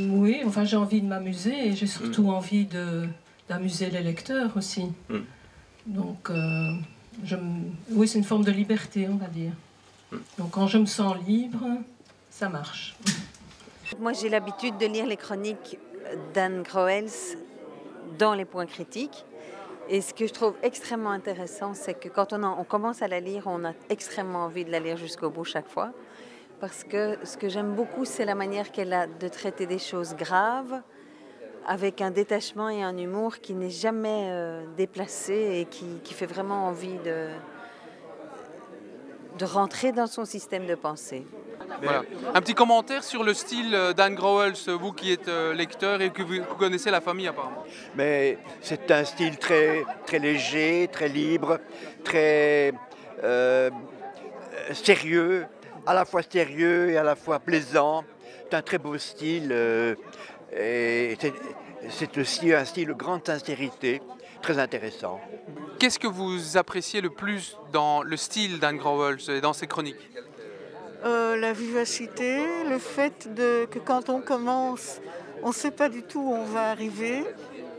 Oui, enfin j'ai envie de m'amuser et j'ai surtout envie d'amuser les lecteurs aussi. Donc, oui, c'est une forme de liberté, on va dire. Donc quand je me sens libre, ça marche. Moi, j'ai l'habitude de lire les chroniques d'Anne Groels dans les points critiques. Et ce que je trouve extrêmement intéressant, c'est que quand on commence à la lire, on a extrêmement envie de la lire jusqu'au bout chaque fois. Parce que ce que j'aime beaucoup, c'est la manière qu'elle a de traiter des choses graves avec un détachement et un humour qui n'est jamais déplacé et qui fait vraiment envie de rentrer dans son système de pensée. Voilà. Un petit commentaire sur le style d'Anne Groels, vous qui êtes lecteur et que vous connaissez la famille apparemment. Mais c'est un style très, très léger, très libre, très sérieux, à la fois sérieux et à la fois plaisant. C'est un très beau style et c'est aussi un style de grande sincérité, très intéressant. Qu'est-ce que vous appréciez le plus dans le style d'Anne Groels et dans ses chroniques? La vivacité, le fait que quand on commence, on ne sait pas du tout où on va arriver,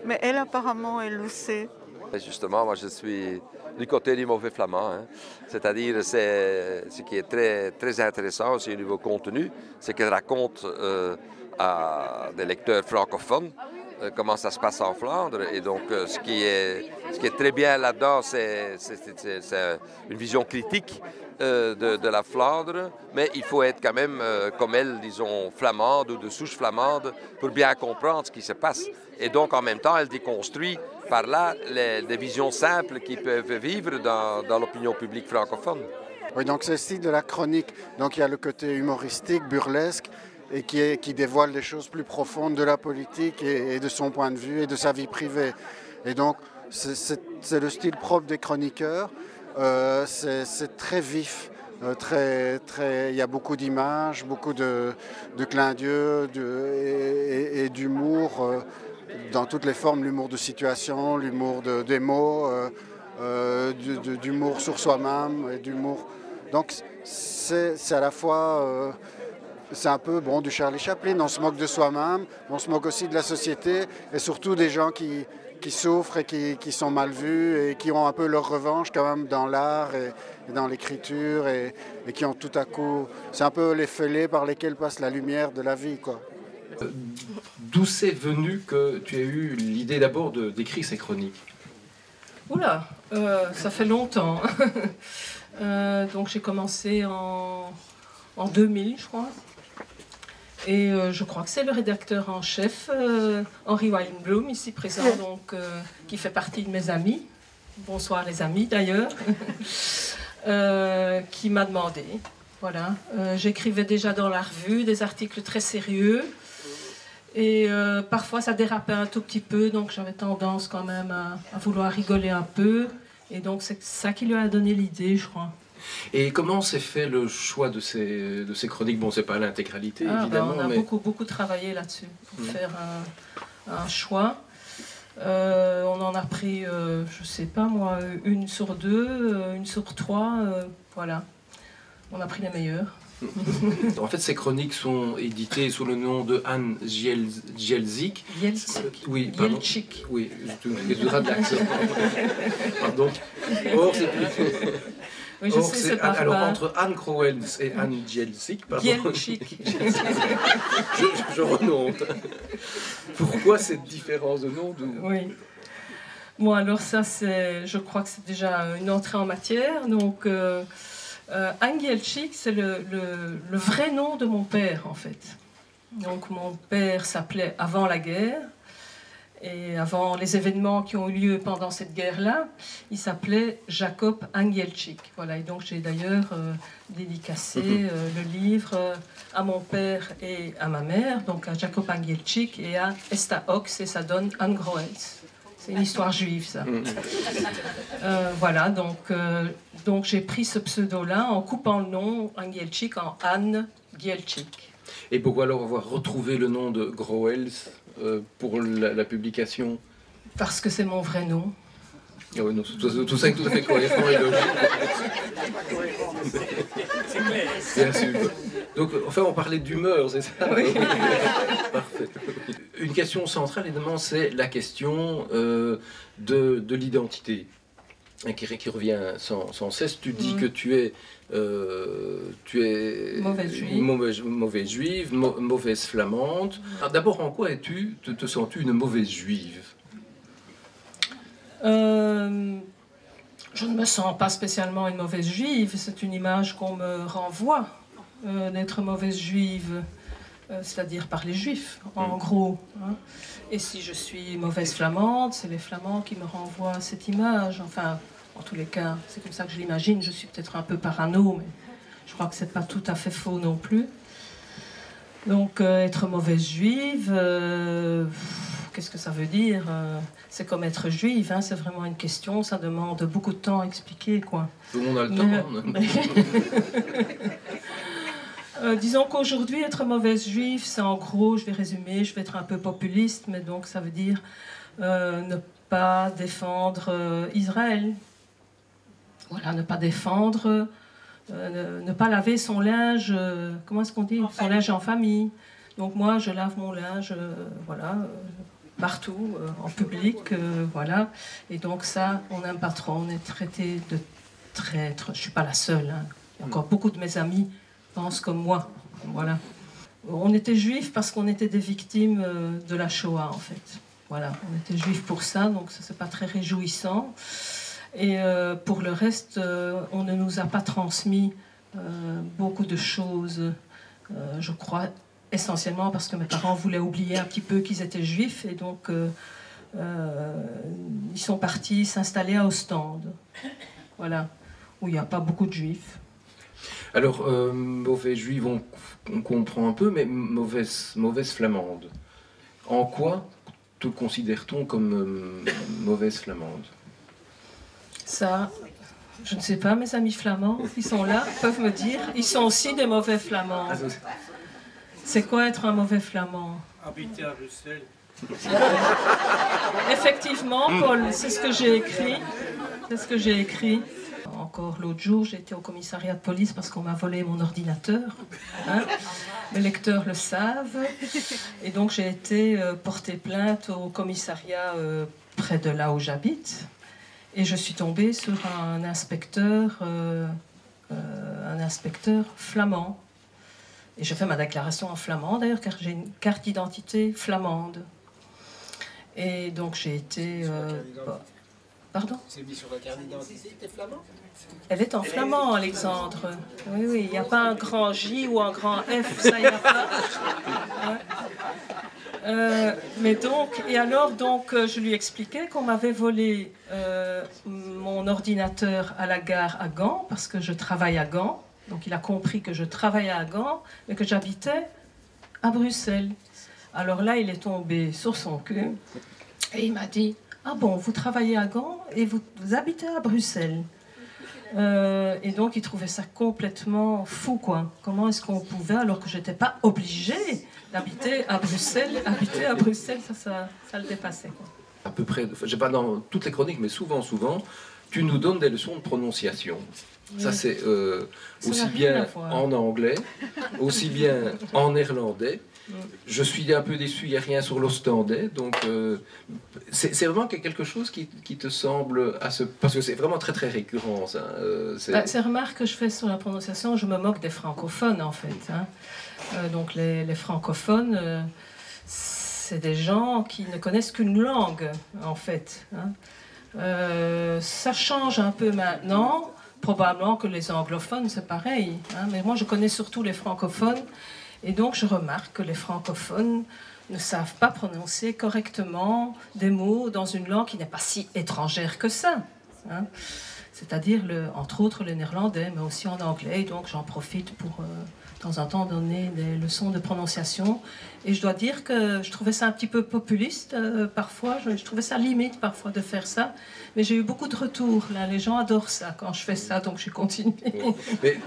mais elle apparemment, elle le sait. Justement, moi je suis du côté du mauvais flamand, hein. C'est-à-dire ce qui est très, très intéressant aussi au niveau contenu, c'est qu'elle raconte à des lecteurs francophones comment ça se passe en Flandre. Et donc ce qui est très bien là-dedans, c'est une vision critique de la Flandre, mais il faut être quand même, comme elle, disons, flamande ou de souche flamande pour bien comprendre ce qui se passe. Et donc, en même temps, elle déconstruit par là des visions simples qui peuvent vivre dans l'opinion publique francophone. Oui, donc c'est le style de la chronique. Donc il y a le côté humoristique, burlesque, et qui dévoile des choses plus profondes de la politique et de son point de vue et de sa vie privée. Et donc, c'est le style propre des chroniqueurs. C'est très vif, il y a beaucoup d'images, beaucoup de clins d'yeux et d'humour dans toutes les formes, l'humour de situation, l'humour des mots, d'humour sur soi-même et d'humour. Donc c'est à la fois, c'est un peu du Charlie Chaplin, on se moque de soi-même, on se moque aussi de la société et surtout des gens qui souffrent et qui sont mal vus et qui ont un peu leur revanche quand même dans l'art et dans l'écriture et qui ont tout à coup... C'est un peu les fêlés par lesquels passe la lumière de la vie, quoi. D'où c'est venu que tu as eu l'idée d'abord d'écrire ces chroniques? Oula, ça fait longtemps. Donc j'ai commencé en 2000, je crois. Et je crois que c'est le rédacteur en chef, Henri Weinblum, ici présent, donc, qui fait partie de mes amis. Bonsoir les amis d'ailleurs. Qui m'a demandé. Voilà. J'écrivais déjà dans la revue des articles très sérieux. Et parfois ça dérapait un tout petit peu, donc j'avais tendance quand même à vouloir rigoler un peu. Et donc c'est ça qui lui a donné l'idée, je crois. Et comment s'est fait le choix de ces chroniques? Bon, c'est pas l'intégralité, évidemment. On a beaucoup travaillé là-dessus pour faire un choix. On en a pris, je sais pas moi, 1 sur 2, 1 sur 3, voilà. On a pris les meilleurs. En fait, ces chroniques sont éditées sous le nom de Anne Gielzik. Gielzik. Oui, pardon. Gielzik. Oui, je te rate l'accent. Pardon. Or, c'est plus... Oui, je sais, c'est pas alors, entre Anne Groels et Anne Gielzik, pardon. Gielzik. je remonte. Pourquoi cette différence de nom? Oui. Bon, alors ça, je crois que c'est déjà une entrée en matière. Donc, Anne Gielzik, c'est le vrai nom de mon père, en fait. Donc, mon père s'appelait avant la guerre. Et avant les événements qui ont eu lieu pendant cette guerre-là, il s'appelait Jacob Angielczyk. Voilà, et donc j'ai d'ailleurs dédicacé le livre à mon père et à ma mère, donc à Jacob Angielczyk et à Esta Ox, et ça donne Anne Groels. C'est une histoire juive, ça. Voilà, donc j'ai pris ce pseudo-là en coupant le nom Angielczyk en Anne Gielczyk. Et pourquoi alors avoir retrouvé le nom de Groels pour la publication? Parce que c'est mon vrai nom. Ah oui, non, tout ça est tout à fait cohérent et logique. C'est clair. Bien sûr. Donc, enfin, on parlait d'humeur, c'est ça? Oui. Parfait. Une question centrale, évidemment, c'est la question de l'identité, hein, qui revient sans cesse. Tu dis que tu es mauvaise juive, mauvaise flamande. Alors, d'abord, en quoi te sens-tu une mauvaise juive? Je ne me sens pas spécialement une mauvaise juive, c'est une image qu'on me renvoie d'être mauvaise juive, c'est-à-dire par les juifs, en gros. Hein. Et si je suis mauvaise flamande, c'est les flamands qui me renvoient cette image. Enfin, en tous les cas, c'est comme ça que je l'imagine. Je suis peut-être un peu parano, mais je crois que c'est pas tout à fait faux non plus. Donc, être mauvaise juive, qu'est-ce que ça veut dire? C'est comme être juive, hein, c'est vraiment une question, ça demande beaucoup de temps à expliquer, quoi. Tout le monde a le temps. Disons qu'aujourd'hui, être mauvaise juive, c'est en gros, je vais résumer, je vais être un peu populiste, mais donc ça veut dire ne pas défendre Israël. Voilà, ne pas défendre, ne pas laver son linge, comment est-ce qu'on dit? Son linge en famille. Donc moi, je lave mon linge, voilà, partout, en public, voilà. Et donc ça, on n'aime pas trop, on est traité de traître. Je ne suis pas la seule, hein. Il y a encore beaucoup de mes amis pensent comme moi, voilà. On était juifs parce qu'on était des victimes de la Shoah, en fait. Voilà, on était juifs pour ça, donc ça, c'est pas très réjouissant. Et pour le reste, on ne nous a pas transmis beaucoup de choses, je crois, essentiellement parce que mes parents voulaient oublier un petit peu qu'ils étaient juifs, et donc ils sont partis s'installer à Ostende, voilà, où il n'y a pas beaucoup de juifs. Alors, mauvaise juive, on comprend un peu, mais mauvaise flamande. En quoi te considère-t-on comme mauvaise flamande? Ça, je ne sais pas, mes amis flamands, ils sont là, peuvent me dire. Ils sont aussi des mauvais flamands. C'est quoi être un mauvais flamand? Habiter à Bruxelles. Effectivement, Paul, c'est ce que j'ai écrit. C'est ce que j'ai écrit. Encore l'autre jour, j'ai été au commissariat de police parce qu'on m'a volé mon ordinateur. Hein. Les lecteurs le savent. Et donc j'ai été porter plainte au commissariat près de là où j'habite. Et je suis tombée sur un inspecteur flamand. Et je fais ma déclaration en flamand d'ailleurs, car j'ai une carte d'identité flamande. Et donc j'ai été... Pardon? C'est mis sur la carte d'identité, t'es flamand? Elle est en flamand, Alexandre. Oui, oui, il n'y a pas un grand J ou un grand F, ça, il n'y a pas. Ouais. Mais donc, et alors, donc, je lui expliquais qu'on m'avait volé mon ordinateur à la gare à Gand, parce que je travaille à Gand. Donc, il a compris que je travaillais à Gand, mais que j'habitais à Bruxelles. Alors là, il est tombé sur son cul, et il m'a dit... Ah bon, vous travaillez à Gand et vous habitez à Bruxelles. Et donc, il trouvait ça complètement fou, quoi. Comment est-ce qu'on pouvait, alors que je n'étais pas obligée d'habiter à Bruxelles, ça le dépassait, quoi. À peu près, je sais pas dans toutes les chroniques, mais souvent, tu nous donnes des leçons de prononciation. Oui. Ça, c'est aussi bien en anglais, aussi bien en néerlandais. Je suis un peu déçu, il n'y a rien sur l'ostendais, donc c'est vraiment quelque chose qui te semble... parce que c'est vraiment très très récurrent, ça. Ces remarques que je fais sur la prononciation, je me moque des francophones, en fait. Hein. Donc les francophones, c'est des gens qui ne connaissent qu'une langue, en fait. Hein. Ça change un peu maintenant, probablement que les anglophones, c'est pareil. Hein. Mais moi, je connais surtout les francophones. Et donc, je remarque que les francophones ne savent pas prononcer correctement des mots dans une langue qui n'est pas si étrangère que ça. Hein. C'est-à-dire, entre autres, le néerlandais, mais aussi en anglais. Et donc, j'en profite pour, de temps en temps, donner des leçons de prononciation. Et je dois dire que je trouvais ça un petit peu populiste, parfois. Je trouvais ça limite, parfois, de faire ça. Mais j'ai eu beaucoup de retours. Là. Les gens adorent ça quand je fais ça, donc j'ai continué. Mais...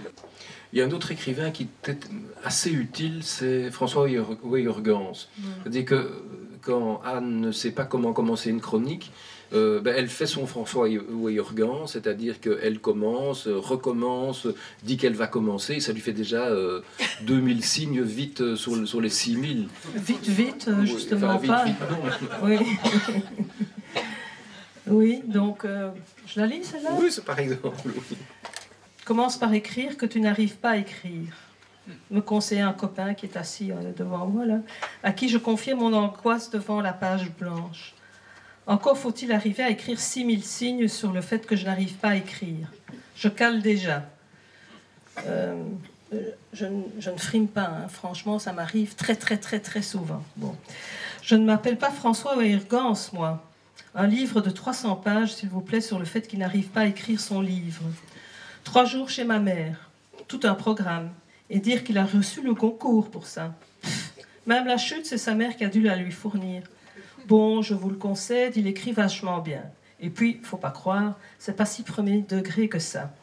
Il y a un autre écrivain qui était assez utile, c'est François Weiergans. C'est-à-dire que quand Anne ne sait pas comment commencer une chronique, elle fait son François Weiergans, c'est-à-dire qu'elle commence, recommence, dit qu'elle va commencer, ça lui fait déjà 2000 signes vite sur les 6000. Vite, justement vite, pas. Vite, non. Oui. Oui, donc je la lis celle-là? Oui, c'est par exemple. Oui. Commence par écrire que tu n'arrives pas à écrire. Me conseillait un copain qui est assis devant moi, là, à qui je confiais mon angoisse devant la page blanche. Encore faut-il arriver à écrire 6000 signes sur le fait que je n'arrive pas à écrire. Je cale déjà. Je ne frime pas, hein. Franchement, ça m'arrive très souvent. Bon. Je ne m'appelle pas François Weiergans, moi. Un livre de 300 pages, s'il vous plaît, sur le fait qu'il n'arrive pas à écrire son livre. 3 jours chez ma mère, tout un programme. Et dire qu'il a reçu le concours pour ça. Même la chute, c'est sa mère qui a dû la lui fournir. Bon, je vous le concède, il écrit vachement bien. Et puis, faut pas croire, c'est pas si premier degré que ça.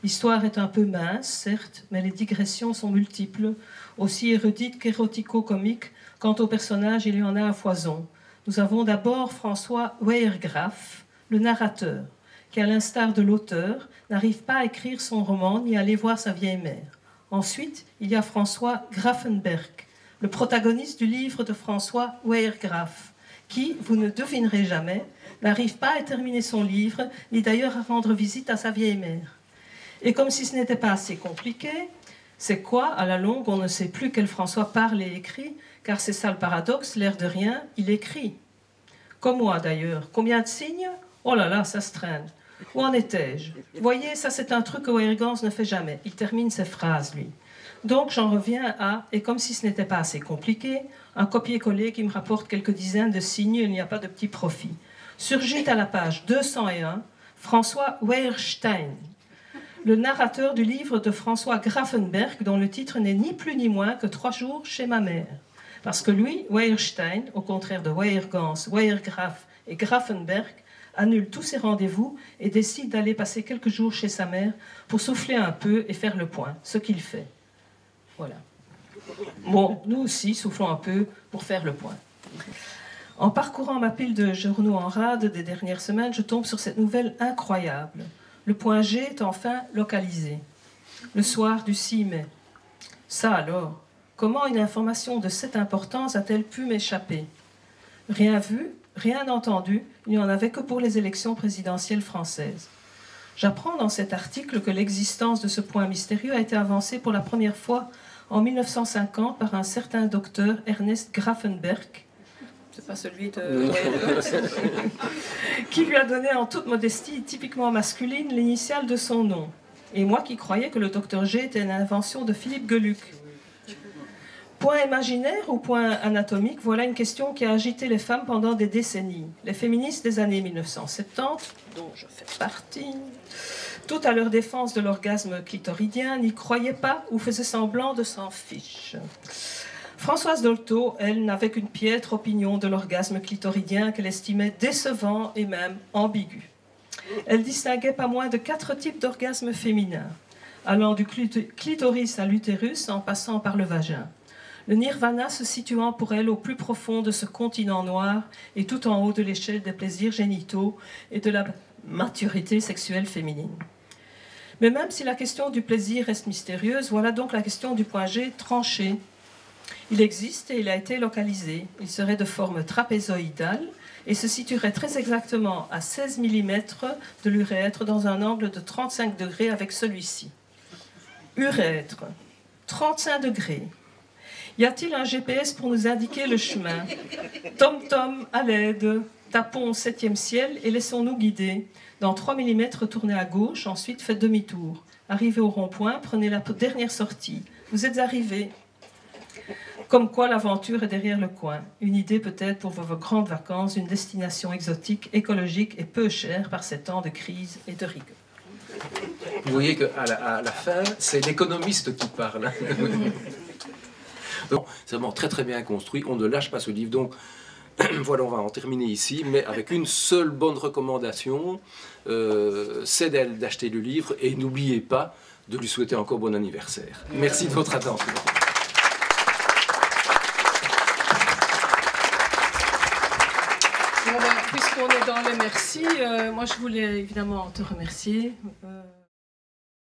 L'histoire est un peu mince, certes, mais les digressions sont multiples, aussi érudites qu'érotico-comiques. Quant au personnage, il y en a à foison. Nous avons d'abord François Weiergraff, le narrateur, qui, à l'instar de l'auteur, n'arrive pas à écrire son roman ni à aller voir sa vieille mère. Ensuite, il y a François Graffenberg, le protagoniste du livre de François Weiergraff, qui, vous ne devinerez jamais, n'arrive pas à terminer son livre, ni d'ailleurs à rendre visite à sa vieille mère. Et comme si ce n'était pas assez compliqué, c'est quoi, à la longue, on ne sait plus quel François parle et écrit, car c'est ça le paradoxe, l'air de rien, il écrit. Comme moi d'ailleurs. Combien de signes? Oh là là, ça se traîne. Où en étais-je? Vous voyez, ça c'est un truc que Weiergans ne fait jamais. Il termine ses phrases, lui. Donc j'en reviens à, et comme si ce n'était pas assez compliqué, un copier-coller qui me rapporte quelques dizaines de signes, il n'y a pas de petit profit. Surgit à la page 201, François Weierstein, le narrateur du livre de François Graffenberg, dont le titre n'est ni plus ni moins que 3 jours chez ma mère. Parce que lui, Weierstein, au contraire de Weiergans, Weiergraff et Graffenberg, annule tous ses rendez-vous et décide d'aller passer quelques jours chez sa mère pour souffler un peu et faire le point, ce qu'il fait. Voilà. Bon, nous aussi soufflons un peu pour faire le point. En parcourant ma pile de journaux en rade des dernières semaines, je tombe sur cette nouvelle incroyable. Le point G est enfin localisé. Le soir du 6 mai. Ça alors, comment une information de cette importance a-t-elle pu m'échapper? Rien vu, rien entendu, il n'y en avait que pour les élections présidentielles françaises. J'apprends dans cet article que l'existence de ce point mystérieux a été avancée pour la première fois en 1950 par un certain docteur Ernest Graffenberg, c'est pas celui de qui lui a donné en toute modestie, typiquement masculine, l'initiale de son nom. Et moi qui croyais que le docteur G était une invention de Philippe Geluck. Point imaginaire ou point anatomique, voilà une question qui a agité les femmes pendant des décennies. Les féministes des années 1970, dont je fais partie, toutes à leur défense de l'orgasme clitoridien, n'y croyaient pas ou faisaient semblant de s'en fiche. Françoise Dolto, elle, n'avait qu'une piètre opinion de l'orgasme clitoridien qu'elle estimait décevant et même ambigu. Elle distinguait pas moins de 4 types d'orgasmes féminins, allant du clitoris à l'utérus en passant par le vagin. Le nirvana se situant pour elle au plus profond de ce continent noir et tout en haut de l'échelle des plaisirs génitaux et de la maturité sexuelle féminine. Mais même si la question du plaisir reste mystérieuse, voilà donc la question du point G tranchée. Il existe et il a été localisé. Il serait de forme trapézoïdale et se situerait très exactement à 16 mm de l'urètre dans un angle de 35 degrés avec celui-ci. Urètre, 35 degrés. Y a-t-il un GPS pour nous indiquer le chemin? Tom-tom, à l'aide. Tapons au 7e ciel et laissons-nous guider. Dans 3 mm, tournez à gauche, ensuite faites demi-tour. Arrivez au rond-point, prenez la dernière sortie. Vous êtes arrivés. Comme quoi l'aventure est derrière le coin. Une idée peut-être pour vos grandes vacances, une destination exotique, écologique et peu chère par ces temps de crise et de rigueur. Vous voyez qu'à la fin, c'est l'économiste qui parle. Donc, c'est vraiment très très bien construit, on ne lâche pas ce livre. Donc voilà, on va en terminer ici, mais avec une seule bonne recommandation, c'est d'acheter le livre et n'oubliez pas de lui souhaiter encore bon anniversaire. Merci de votre attention. Puisque qu'on est dans les merci, moi je voulais évidemment te remercier.